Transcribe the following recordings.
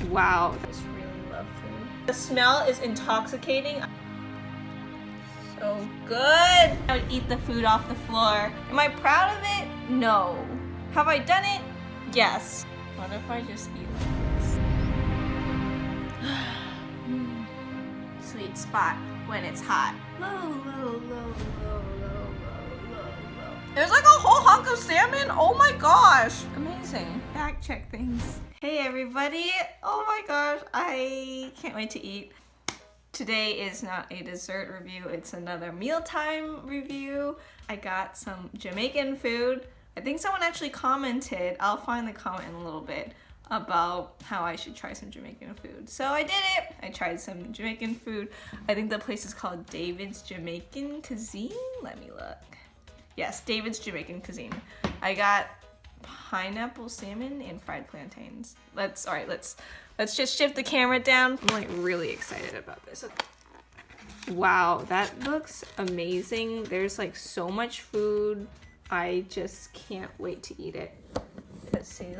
Wow. I just really love food. The smell is intoxicating. So good. I would eat the food off the floor. Am I proud of it? No. Have I done it? Yes. What if I just eat like this? Sweet spot when it's hot. Low, low, low, low, low, low, low, low. There's like a whole hunk of salmon. Oh my gosh. Amazing. Fact check things. Hey everybody. Oh my gosh. I can't wait to eat. Today is not a dessert review, it's another mealtime review. I got some Jamaican food. I think someone actually commented, I'll find the comment in a little bit, about how I should try some Jamaican food. So I did it! I tried some Jamaican food. I think the place is called David's Jamaican Cuisine? Let me look. Yes, David's Jamaican Cuisine. I got pineapple salmon and fried plantains. Let's just shift the camera down. I'm like really excited about this. Wow, that looks amazing. There's like so much food. I just can't wait to eat it. Let's see,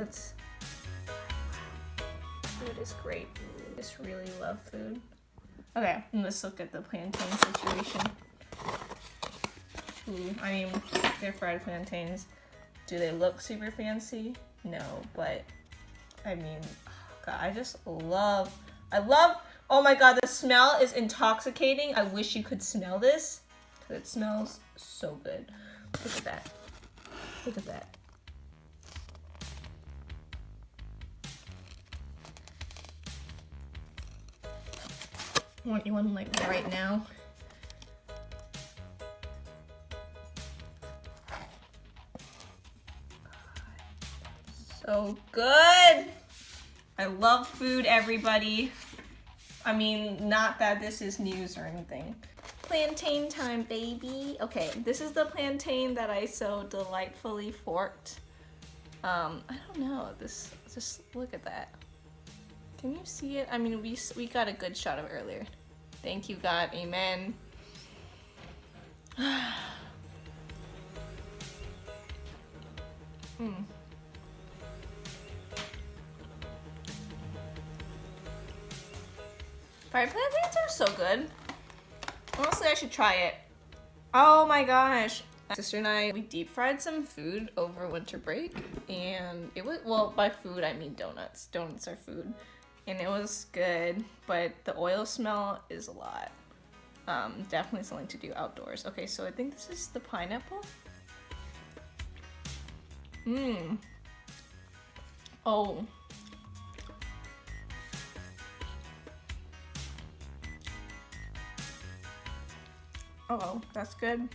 food is great. I just really love food. Okay, let's look at the plantain situation. Ooh, I mean, they're fried plantains. Do they look super fancy? No, but I mean, God, I love, oh my God, the smell is intoxicating. I wish you could smell this, because it smells so good. Look at that. Look at that. I want you one like right now. So good. I love food, everybody. I mean, not that this is news or anything. Plantain time, baby. Okay, this is the plantain that I so delightfully forked. I don't know, just look at that. Can you see it? I mean, we got a good shot of it earlier. Thank you, God, amen. Fried plantains are so good. Honestly, I should try it. Oh my gosh. My sister and I, we deep fried some food over winter break, and it was, well, by food I mean donuts. Donuts are food. And it was good, but the oil smell is a lot. Definitely something to do outdoors. Okay, so I think this is the pineapple. Oh. Oh, that's good.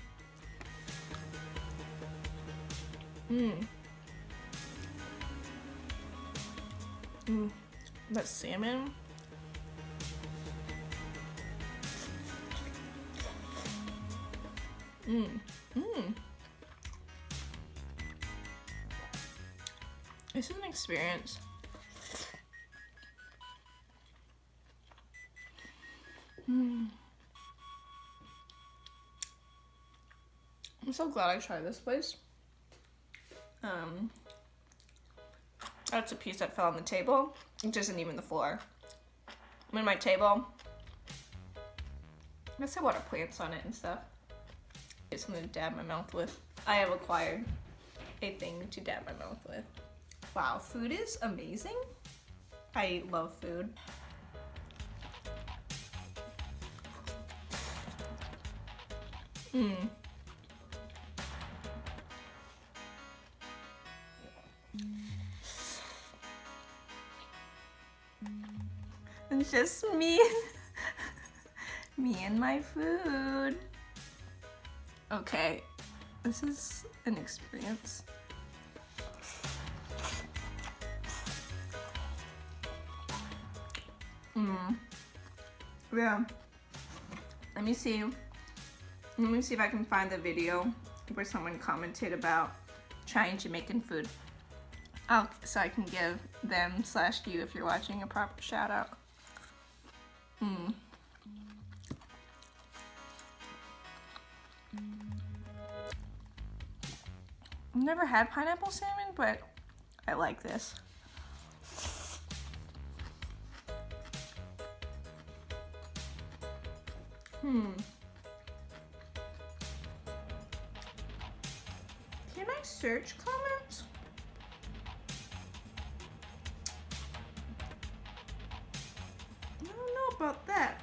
That salmon. This is an experience. I'm so glad I tried this place. That's a piece that fell on the table. It isn't even the floor. I'm in my table. I guess I water plants on it and stuff. It's something to dab my mouth with. I have acquired a thing to dab my mouth with. Wow, food is amazing. I love food. It's just me. Me and my food. Okay, this is an experience. Yeah. Let me see if I can find the video where someone commented about trying Jamaican food. So I can give them/you, if you're watching, a proper shout out. I've never had pineapple salmon, but I like this. Can I search comments? I don't know about that.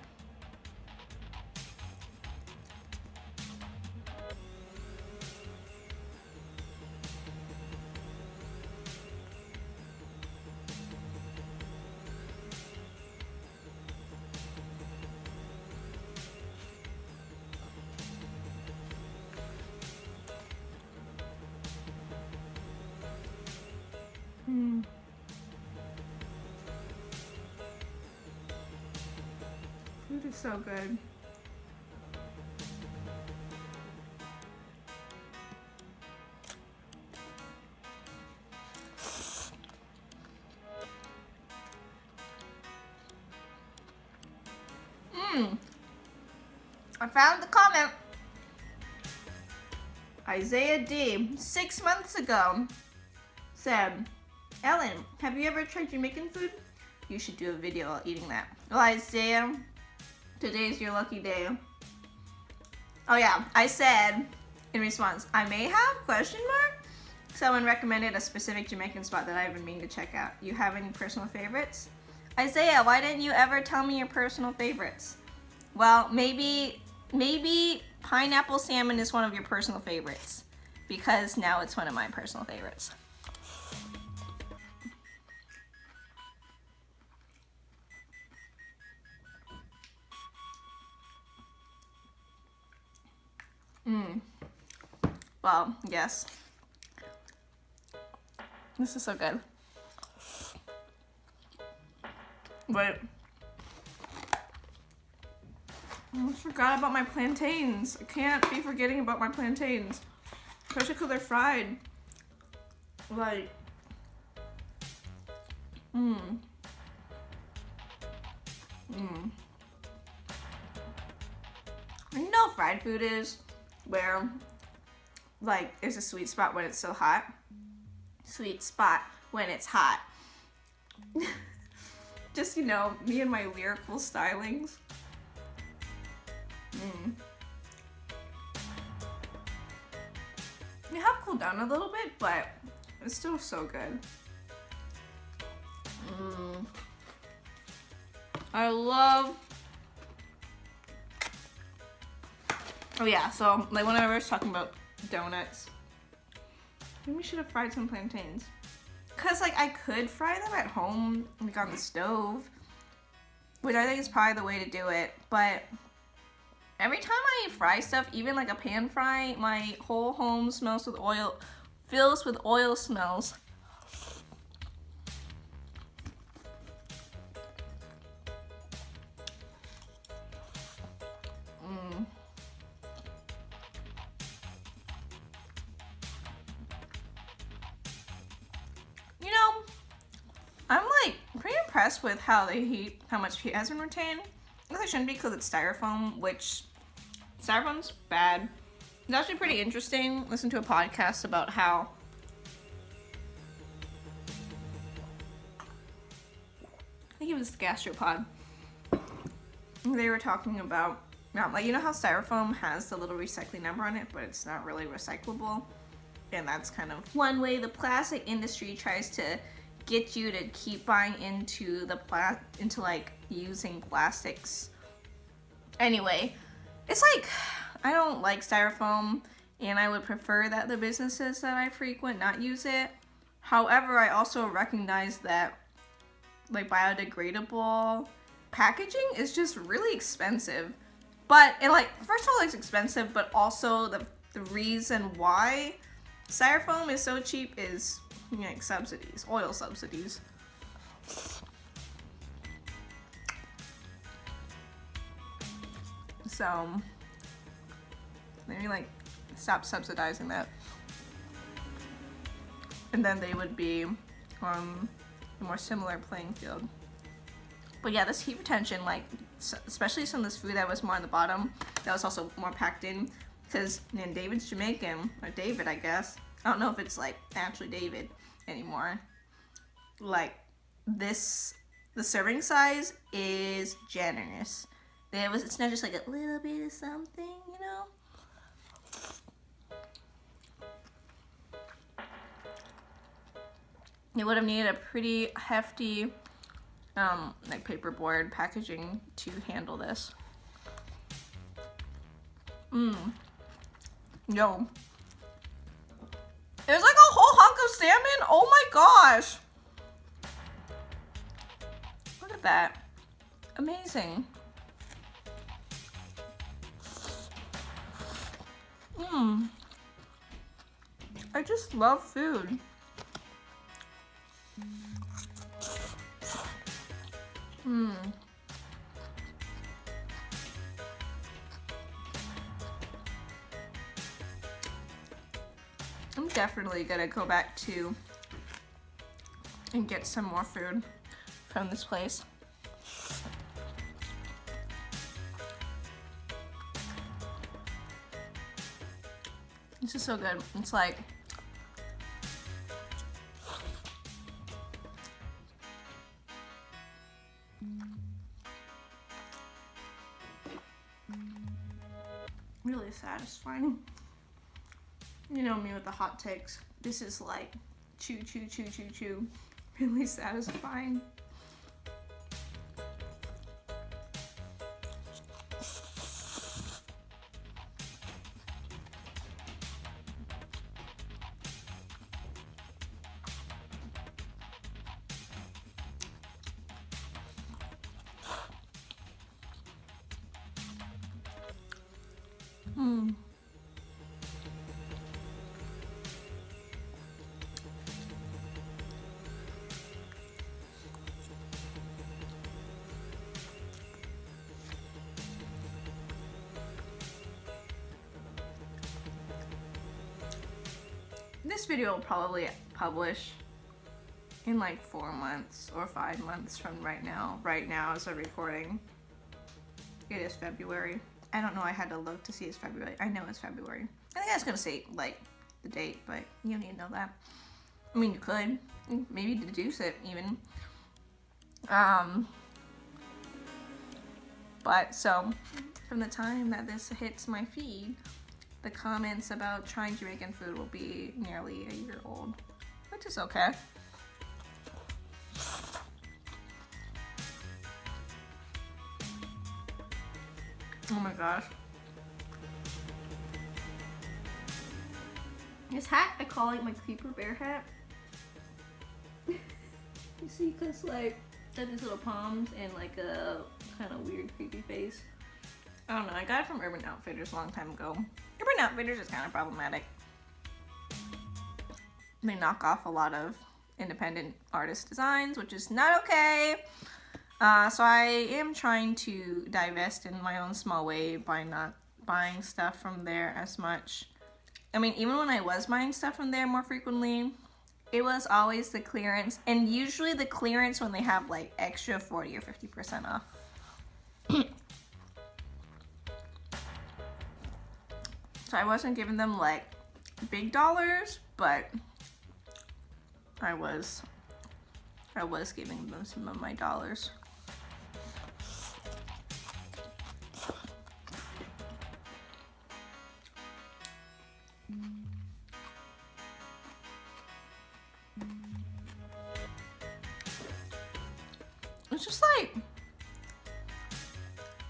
Food is so good. I found the comment. Isaiah D, 6 months ago, said, Ellen, have you ever tried Jamaican food? You should do a video while eating that. Well, Isaiah, today's your lucky day. Oh yeah, I said in response, I may have, question mark? Someone recommended a specific Jamaican spot that I've been meaning to check out. You have any personal favorites? Isaiah, why didn't you ever tell me your personal favorites? Well, maybe pineapple salmon is one of your personal favorites, because now it's one of my personal favorites. Well, yes. This is so good. But I almost forgot about my plantains. I can't be forgetting about my plantains. Especially because they're fried. Like, You know how fried food is? Where, like, it's a sweet spot when it's so hot. Sweet spot when it's hot. Just, you know, me and my lyrical stylings. It have cooled down a little bit, but it's still so good. I love. Oh yeah, so like when I was talking about donuts, maybe we should have fried some plantains. Cause like I could fry them at home, like on the stove, which I think is probably the way to do it. But every time I fry stuff, even like a pan fry, my whole home smells with oil, fills with oil smells. You know, I'm like pretty impressed with how much heat has been retained. I guess I shouldn't be because it's styrofoam, which styrofoam's bad. It's actually pretty interesting. Listen to a podcast about how I think it was the Gastropod. They were talking about like, you know how styrofoam has the little recycling number on it, but it's not really recyclable, and that's kind of one way the plastic industry tries to get you to keep buying into like using plastics. Anyway, it's like I don't like styrofoam, and I would prefer that the businesses that I frequent not use it. However, I also recognize that like biodegradable packaging is just really expensive. But and like first of all, it's expensive, but also the reason why styrofoam is so cheap is like subsidies, oil subsidies. So maybe like stop subsidizing that, and then they would be on a more similar playing field. But yeah, this heat retention, like especially some of this food that was more on the bottom, that was also more packed in, because man, David's Jamaican, or David, I guess. I don't know if it's like actually David anymore. Like the serving size is generous. It's not just like a little bit of something, you know? You would have needed a pretty hefty like paperboard packaging to handle this. Yo. There's like a whole hunk of salmon. Oh my gosh. Look at that. Amazing. I just love food. I'm definitely gonna go back to and get some more food from this place. This is so good. It's like really satisfying. You know me with the hot takes. This is like chew, chew, chew, chew, chew. Really satisfying. This video will probably publish in like 4 months or 5 months from right now. Right now as a recording, it is February. I don't know, I had to look to see it's February. I know it's February. I think I was gonna say like the date, but you don't need to know that. I mean, you could maybe deduce it even. But so from the time that this hits my feed, the comments about trying Jamaican food will be nearly a year old, which is okay. Oh my gosh. This hat, I call it my creeper bear hat. You see, cause like, it's got these little palms and like a kind of weird creepy face. I don't know, I got it from Urban Outfitters a long time ago. Urban Outfitters is kind of problematic. They knock off a lot of independent artist designs, which is not okay. So I am trying to divest in my own small way by not buying stuff from there as much. I mean, even when I was buying stuff from there more frequently, it was always the clearance, and usually the clearance when they have like extra 40 or 50% off. So I wasn't giving them like big dollars, but I was giving them some of my dollars.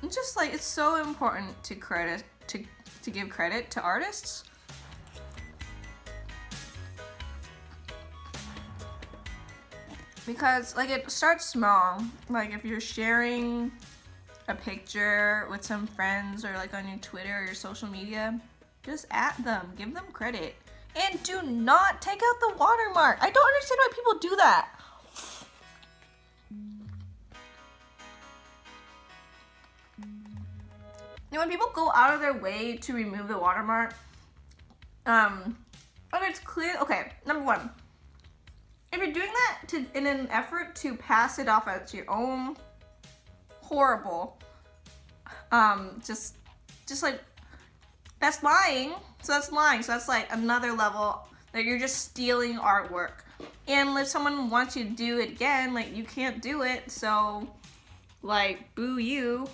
It's just like it's so important to give credit to artists. Because like it starts small. Like if you're sharing a picture with some friends or like on your Twitter or your social media, just at them, give them credit. And do not take out the watermark. I don't understand why people do that. You know, when people go out of their way to remove the watermark, and it's clear, okay, number one, if you're doing that in an effort to pass it off as your own, horrible, just like, that's lying, so that's lying, so that's like another level that you're just stealing artwork. And if someone wants you to do it again, like, you can't do it, so, like, boo you.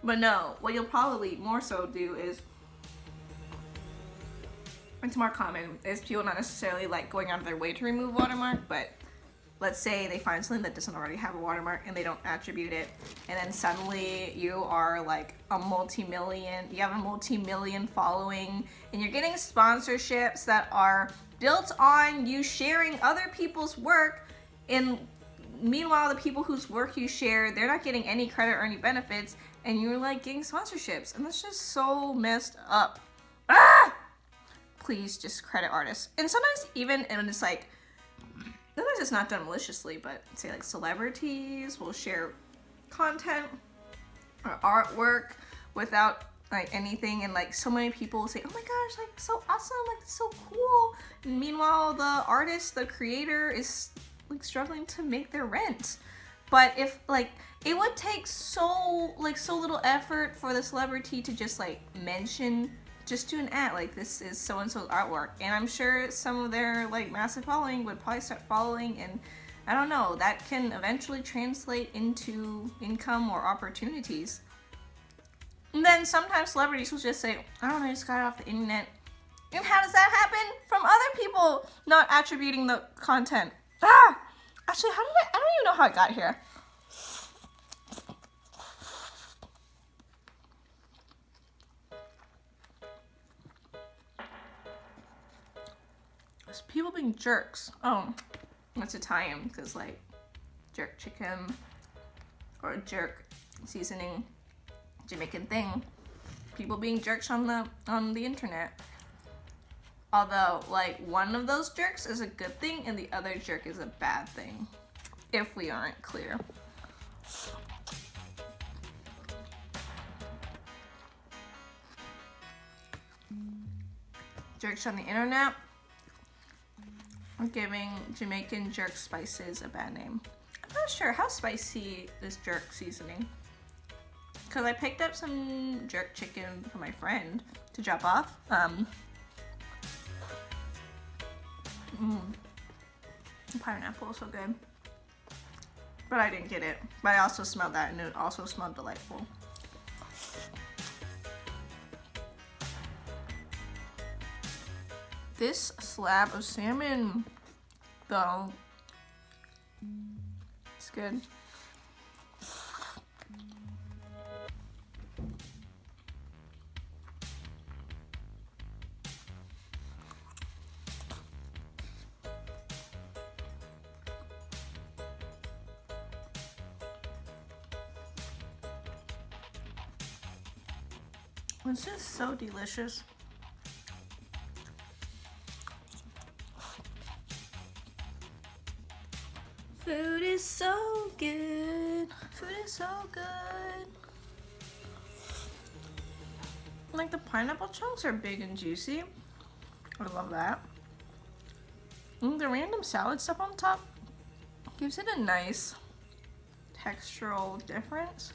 But no, what you'll probably more so do is, it's more common, is people not necessarily like going out of their way to remove watermark, but let's say they find something that doesn't already have a watermark and they don't attribute it, and then suddenly you are like you have a multi-million following, and you're getting sponsorships that are built on you sharing other people's work, and meanwhile the people whose work you share, they're not getting any credit or any benefits, and you're like getting sponsorships, and that's just so messed up. Please just credit artists. And sometimes even, and it's like, sometimes it's not done maliciously, but say like celebrities will share content or artwork without like anything, and like so many people will say, oh my gosh, like so awesome, like it's so cool, and meanwhile the artist, the creator is like struggling to make their rent. But if like, it would take so little effort for the celebrity to just like mention, just do an ad like this is so and so's artwork, and I'm sure some of their like massive following would probably start following, and I don't know, that can eventually translate into income or opportunities. And then sometimes celebrities will just say, I don't know, I just got it off the internet. And how does that happen? From other people not attributing the content. Actually, I don't even know how I got here. It's people being jerks. Oh, that's Italian, because like jerk chicken or jerk seasoning, Jamaican thing. People being jerks on the internet. Although, like, one of those jerks is a good thing and the other jerk is a bad thing, if we aren't clear. Jerks on the internet are giving Jamaican jerk spices a bad name. I'm not sure how spicy is jerk seasoning, because I picked up some jerk chicken for my friend to drop off. Pineapple is so good. But I didn't get it. But I also smelled that, and it also smelled delightful. This slab of salmon, though, it's good. It's just so delicious. Food is so good. Food is so good. Like, the pineapple chunks are big and juicy. I love that. And the random salad stuff on top gives it a nice textural difference.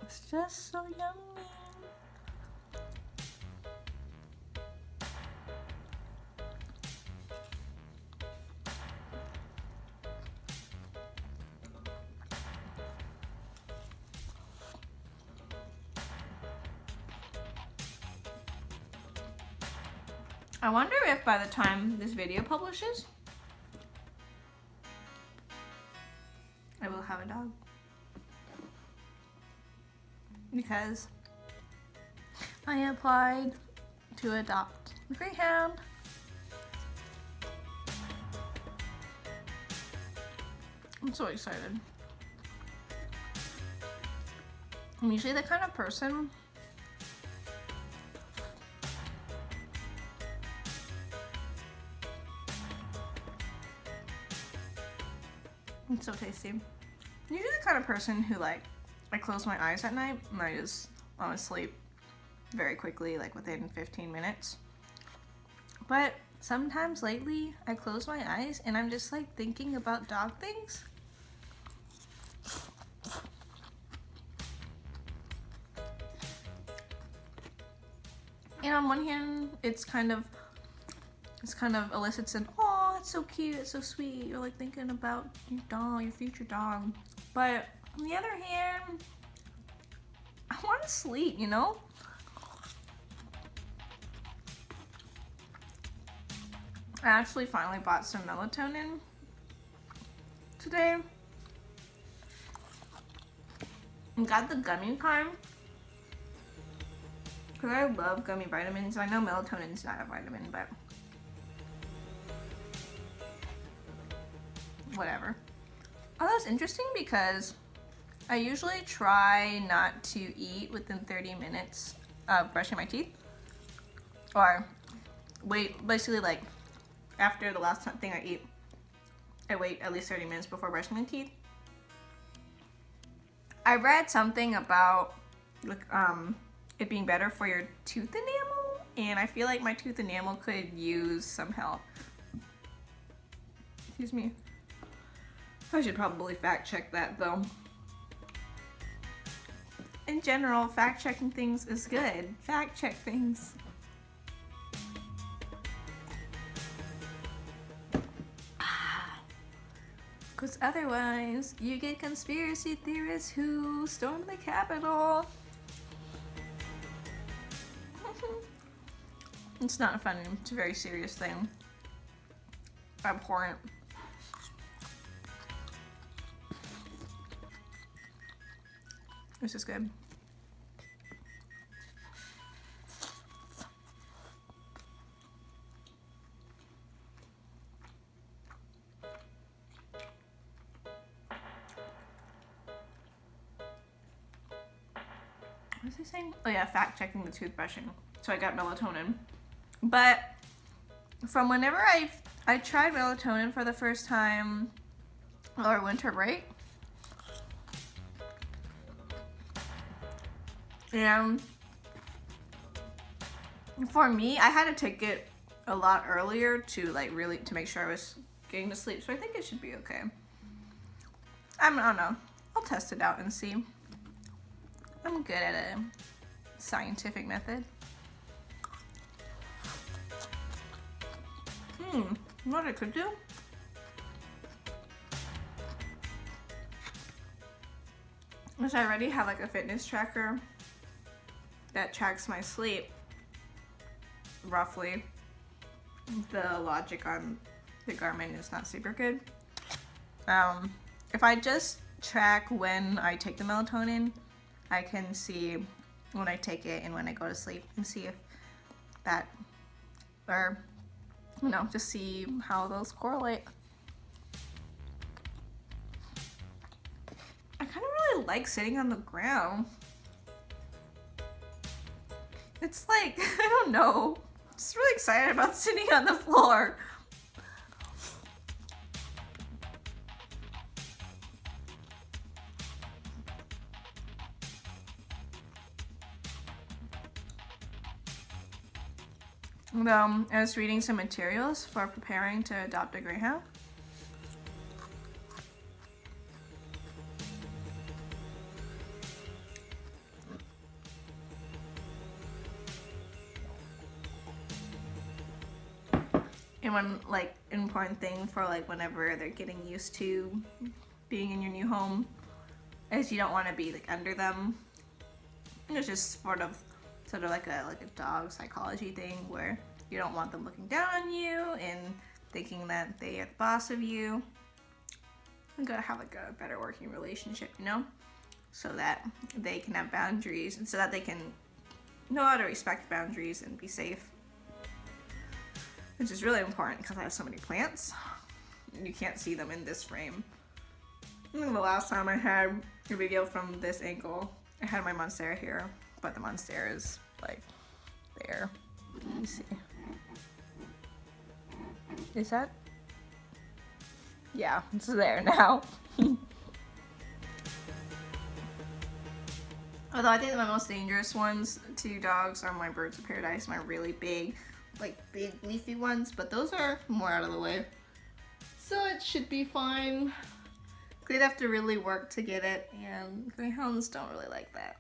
It's just so yummy. I wonder if by the time this video publishes, I will have a dog. Because I applied to adopt a greyhound. I'm so excited. I'm usually the kind of person it's so tasty. I'm usually the kind of person who like I close my eyes at night and I just want to sleep very quickly, like within 15 minutes. But sometimes lately I close my eyes and I'm just like thinking about dog things. And on one hand, it's kind of elicits an, oh, it's so cute, it's so sweet. You're like thinking about your dog, your future dog. But on the other hand, I want to sleep, you know? I actually finally bought some melatonin today. And got the gummy kind. Because I love gummy vitamins. I know melatonin's not a vitamin, but whatever. Oh, that's interesting because I usually try not to eat within 30 minutes of brushing my teeth. Or wait, basically like after the last thing I eat, I wait at least 30 minutes before brushing my teeth. I read something about it being better for your tooth enamel, and I feel like my tooth enamel could use some help. Excuse me. I should probably fact check that though. In general, fact checking things is good. Fact check things. Because otherwise, you get conspiracy theorists who storm the Capitol. It's not funny, it's a very serious thing. Abhorrent. This is good. What was I saying? Oh yeah, fact checking the toothbrushing. So I got melatonin. But from whenever I tried melatonin for the first time over winter break, and for me, I had to take it a lot earlier to like really to make sure I was getting to sleep. So I think it should be okay. I don't know. I'll test it out and see. I'm good at a scientific method. What I could do? Is I already have like a fitness tracker that tracks my sleep. Roughly. The logic on the Garmin is not super good. If I just track when I take the melatonin, I can see when I take it and when I go to sleep and see if that, or you know, just see how those correlate. I kind of really like sitting on the ground. It's like, I don't know, I'm just really excited about sitting on the floor. I was reading some materials for preparing to adopt a greyhound. And one like important thing for like whenever they're getting used to being in your new home is you don't want to be like under them. It's just sort of like a dog psychology thing where You don't want them looking down on you and thinking that they are the boss of you. You gotta have like a better working relationship, you know? So that they can have boundaries and so that they can know how to respect boundaries and be safe. Which is really important because I have so many plants. And you can't see them in this frame. I think the last time I had a video from this angle, I had my monstera here, but the monstera is like there. Let me see. Is that? Yeah, it's there now. Although I think that my most dangerous ones to dogs are my birds of paradise, my really big, like big leafy ones, but those are more out of the way. So it should be fine. They'd have to really work to get it, and greyhounds don't really like that.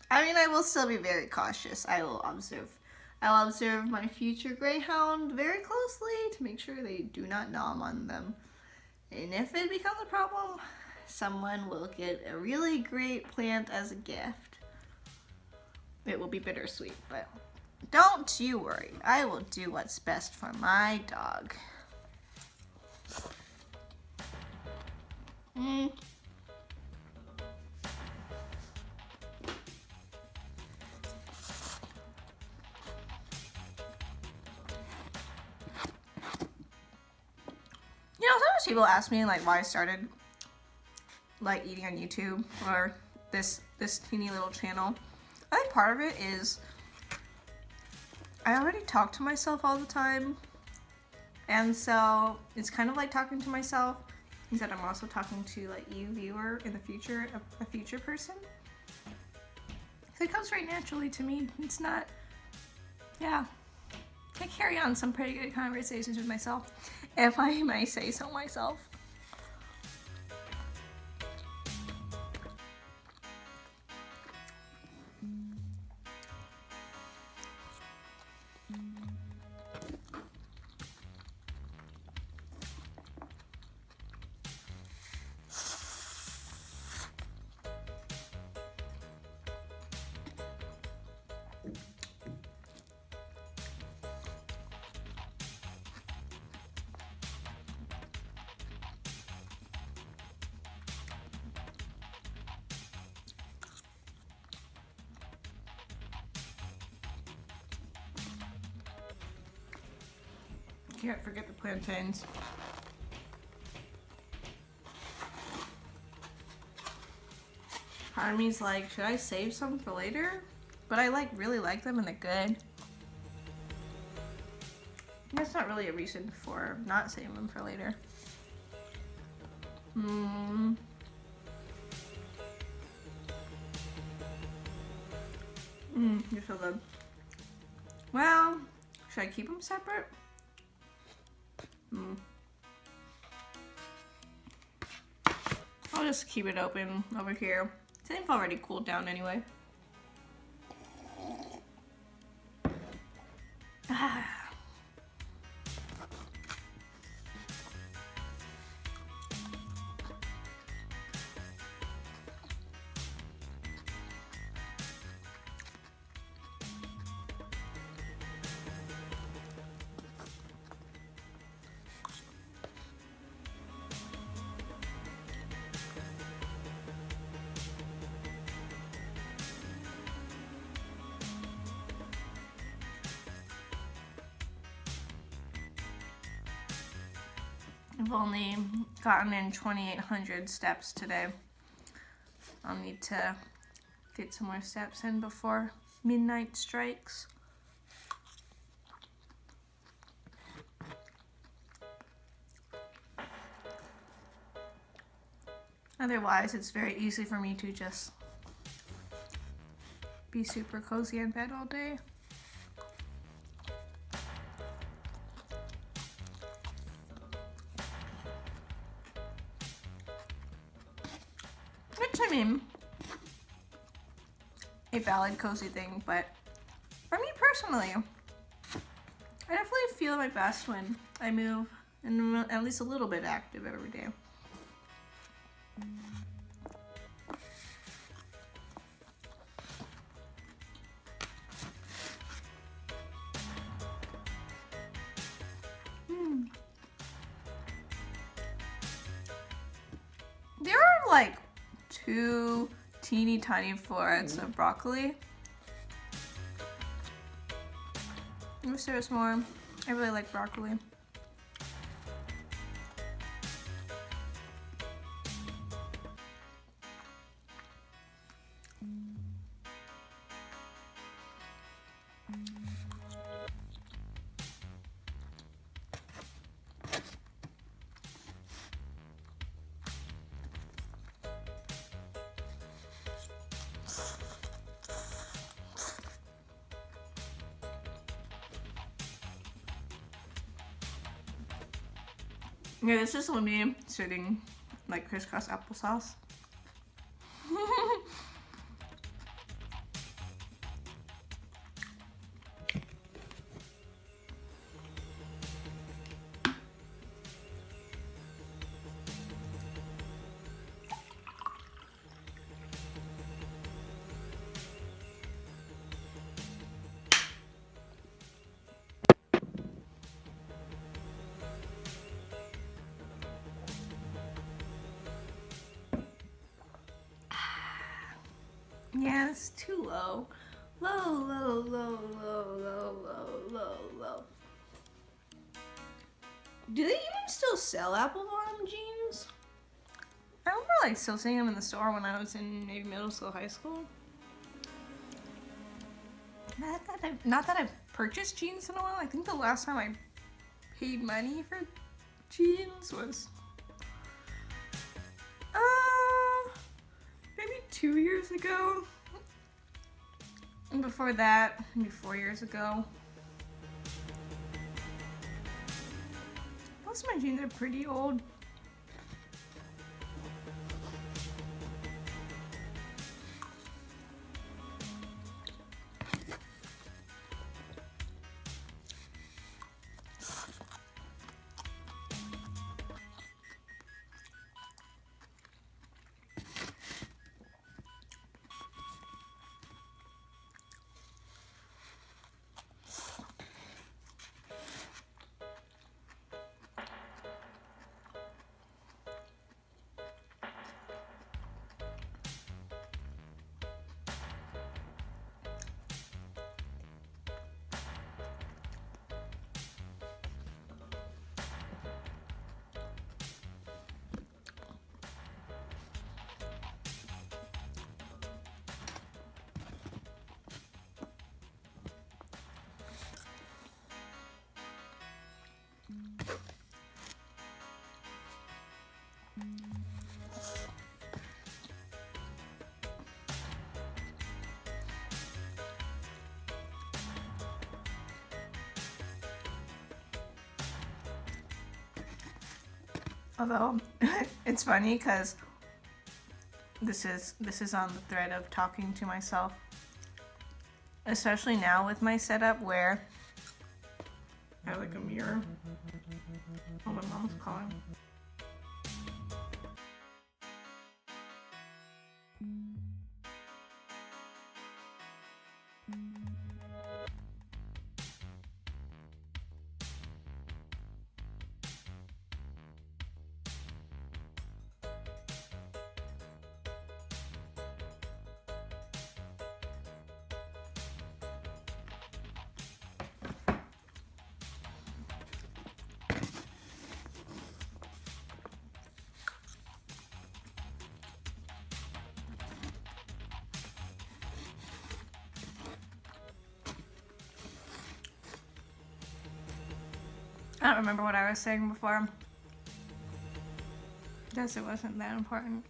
I mean, I will still be very cautious. I'll observe my future greyhound very closely to make sure they do not nom on them. And if it becomes a problem, someone will get a really great plant as a gift. It will be bittersweet, but don't you worry. I will do what's best for my dog. You know, sometimes people ask me like why I started like eating on YouTube or this teeny little channel. I think part of it is I already talk to myself all the time, and so it's kind of like talking to myself, except I'm also talking to like you viewer in the future, a future person. So it comes very naturally to me. It's not, yeah. I carry on some pretty good conversations with myself, if I may say so myself. Can't forget the plantains. Part of me's like, should I save some for later? But I really like them and they're good. That's not really a reason for not saving them for later. You're so good. Well, should I keep them separate? I'll just keep it open over here. They've already cooled down anyway. I've only gotten in 2,800 steps today. I'll need to get some more steps in before midnight strikes. Otherwise, it's very easy for me to just be super cozy in bed all day. Which, I mean, a valid cozy thing, but for me personally, I definitely feel my best when I move and I'm at least a little bit active every day. like 2 teeny tiny florets of broccoli. Wish there was more. I really like broccoli. Yeah, this is me sitting like crisscross applesauce. Yeah, it's too low. Low, low, low, low, low, low, low, low. Do they even still sell apple bottom jeans? I remember like still seeing them in the store when I was in maybe middle school, high school. Not that I've purchased jeans in a while. I think the last time I paid money for jeans was maybe 2 years ago. And before that, maybe 4 years ago. Most of my jeans are pretty old. Although it's funny because this is on the thread of talking to myself, especially now with my setup where I have like a mirror. Oh, my mom's calling. I don't remember what I was saying before. Guess it wasn't that important.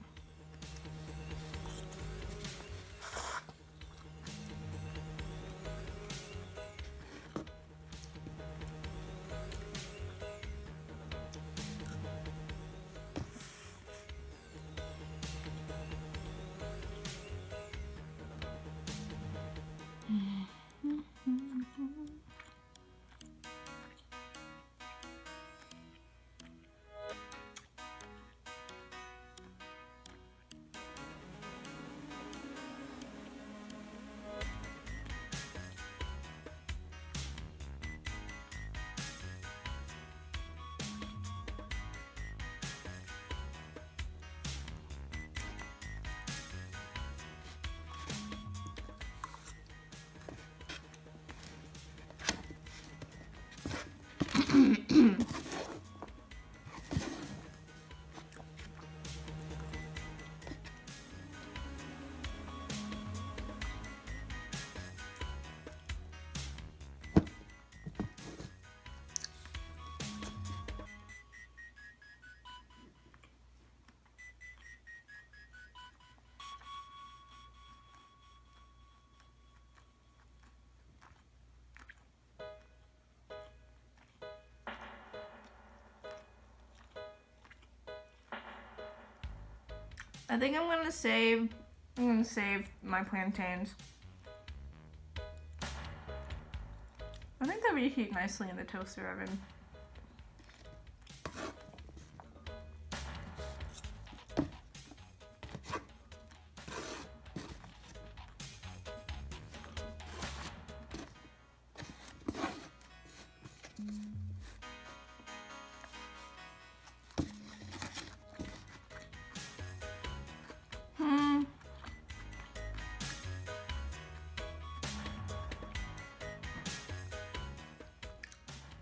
I think I'm gonna save my plantains. I think they reheat nicely in the toaster oven.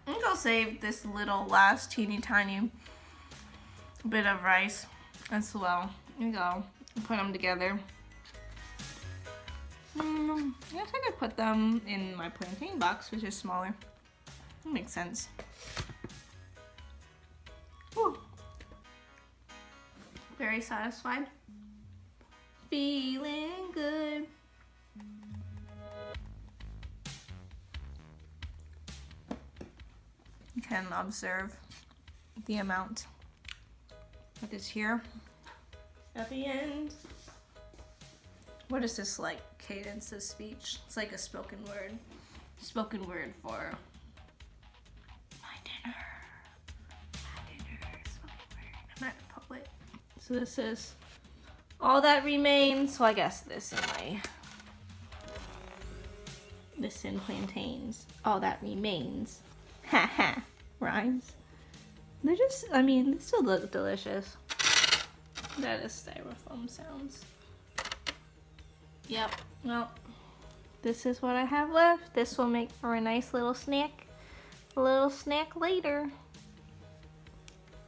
I think I'll save this little last teeny tiny bit of rice as well. Here you go. Put them together. I guess I could put them in my plantain box, which is smaller. That makes sense. Whew. Very satisfied. Feeling good. You can observe the amount that is here at the end. What is this like cadence of speech? It's like a spoken word. Spoken word for my dinner. Spoken word. I'm not a poet. So this is all that remains. So I guess this in plantains. All that remains. Haha. Rhymes. They're just, I mean, they still look delicious. That is styrofoam sounds. Yep. Well, this is what I have left. This will make for a nice little snack. A little snack later.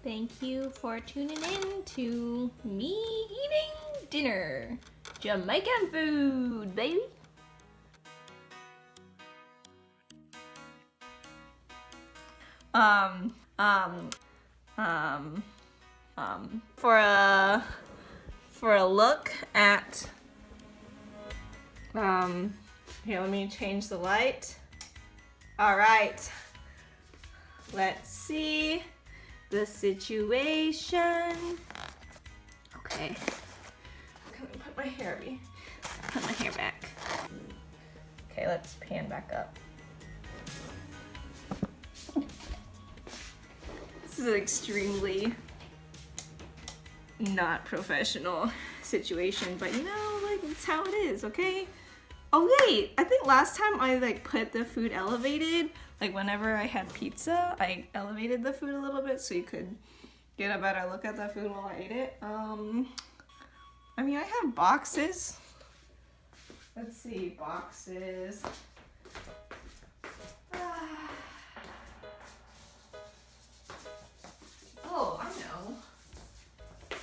Thank you for tuning in to me eating dinner. Jamaican food, baby. For a look at, here, let me change the light. All right, let's see the situation. Okay, let me put my hair back. Okay, let's pan back up. This is an extremely not professional situation, but you know, like, it's how it is, okay? Oh wait, I think last time I like put the food elevated, like whenever I had pizza, I elevated the food a little bit so you could get a better look at the food while I ate it. I mean, I have boxes. Let's see, boxes. Oh, I know.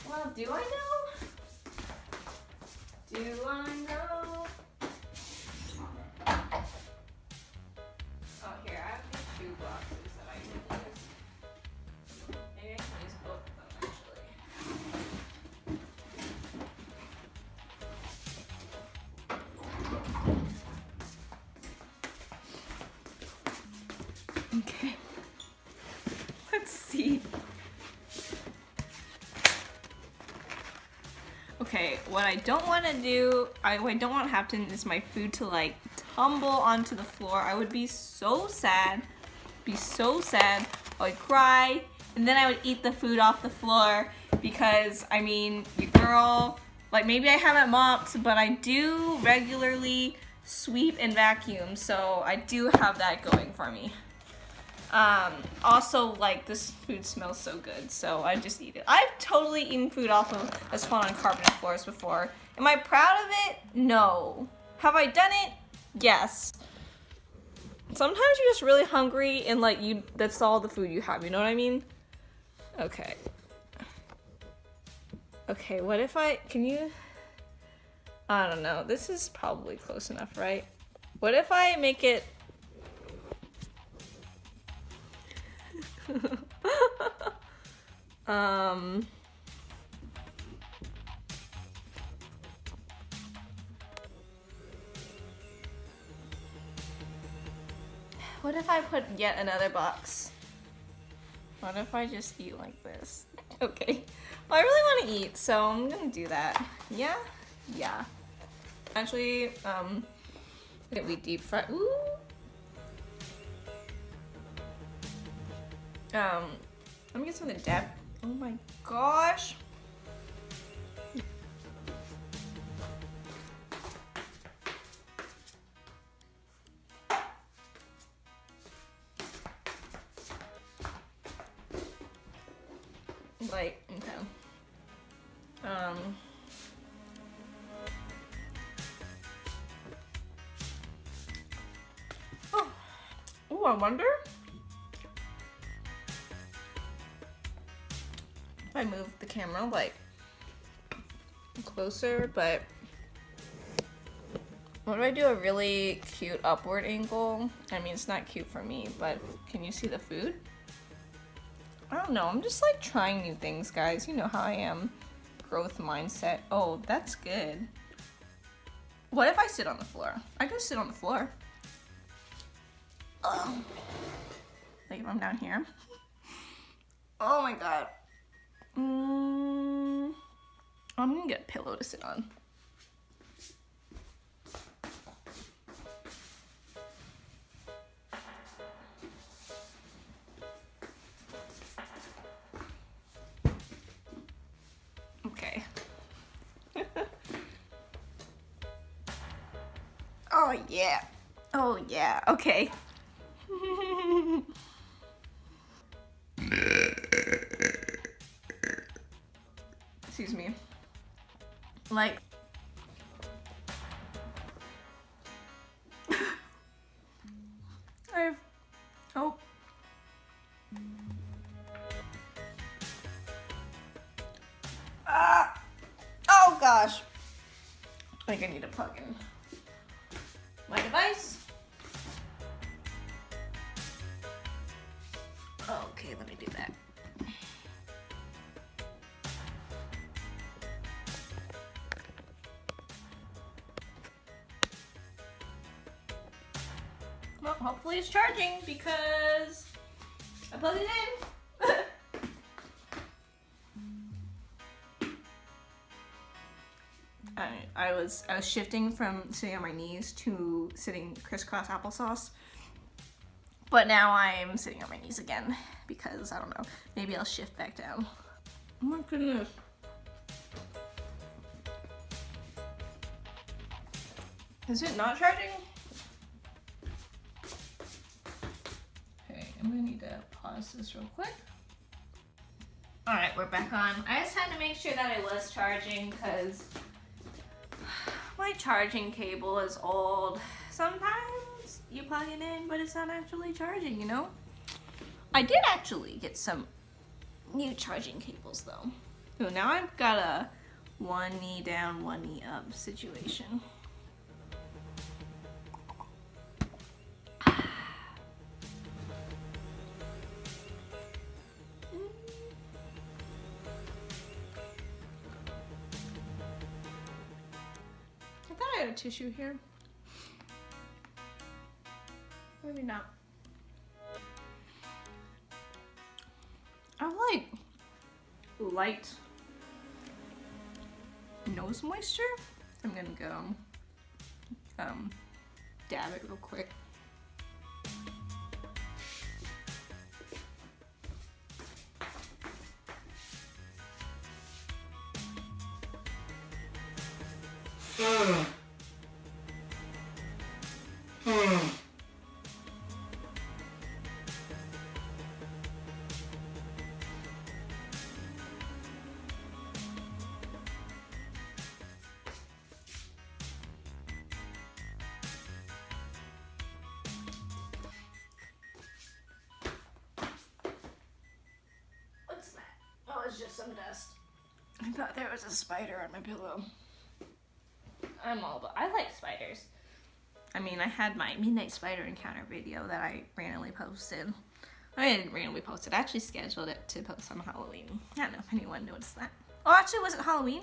Well, do I know? Do I know? Oh, here, I have these shoe boxes that I can use. Maybe I can use both of them, actually. Okay. Let's see. Okay, what I don't want to do, what I don't want to happen is my food to like tumble onto the floor. I would be so sad, I would cry, and then I would eat the food off the floor because, I mean, your girl, like maybe I haven't mopped, but I do regularly sweep and vacuum, so I do have that going for me. Also, like, this food smells so good, so I just eat it. I've totally eaten food off of that's fallen on carpeted floors before. Am I proud of it? No. Have I done it? Yes. Sometimes you're just really hungry and like that's all the food you have, you know what I mean? Okay. Okay, what if I don't know, this is probably close enough, right? What if I make it what if I put yet another box? What if I just eat like this? Okay. Well, I really want to eat, so I'm gonna do that. Yeah? Yeah. Actually, we deep fry. Ooh. Let me get some of the depth. Oh my gosh. Like, okay. Oh, I wonder if I move the camera like closer, but what do I do a really cute upward angle? I mean, it's not cute for me, but can you see the food? I don't know, I'm just like trying new things, guys. You know how I am. Growth mindset. Oh, that's good. What if I sit on the floor? I could sit on the floor. Like if I'm down here. Oh my god. I'm gonna get a pillow to sit on. Okay. Oh yeah. Oh yeah. Okay. Excuse me. Like oh. Oh gosh. I think I need to plug in my device. Okay, let me do that. Well, hopefully it's charging because I plugged it in. I was shifting from sitting on my knees to sitting crisscross applesauce. But now I'm sitting on my knees again because I don't know, maybe I'll shift back down. Oh my goodness. Is it not charging? Okay, I'm gonna need to pause this real quick. All right, we're back on. I just had to make sure that it was charging because my charging cable is old. Sometimes you plug it in, but it's not actually charging, you know? I did actually get some new charging cables though. So now I've got a one knee down, one knee up situation. I had a tissue here. Maybe not. I have like light nose moisture. I'm gonna go dab it real quick. was just some dust. I thought there was a spider on my pillow. I like spiders. I mean, I had my midnight spider encounter video that I randomly posted. I didn't randomly post it. I actually scheduled it to post on Halloween. I don't know if anyone noticed that. Oh, actually, was it Halloween?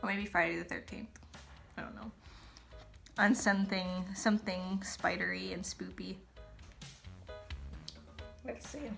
Or maybe Friday the 13th. I don't know. On something spidery and spoopy. Let's see.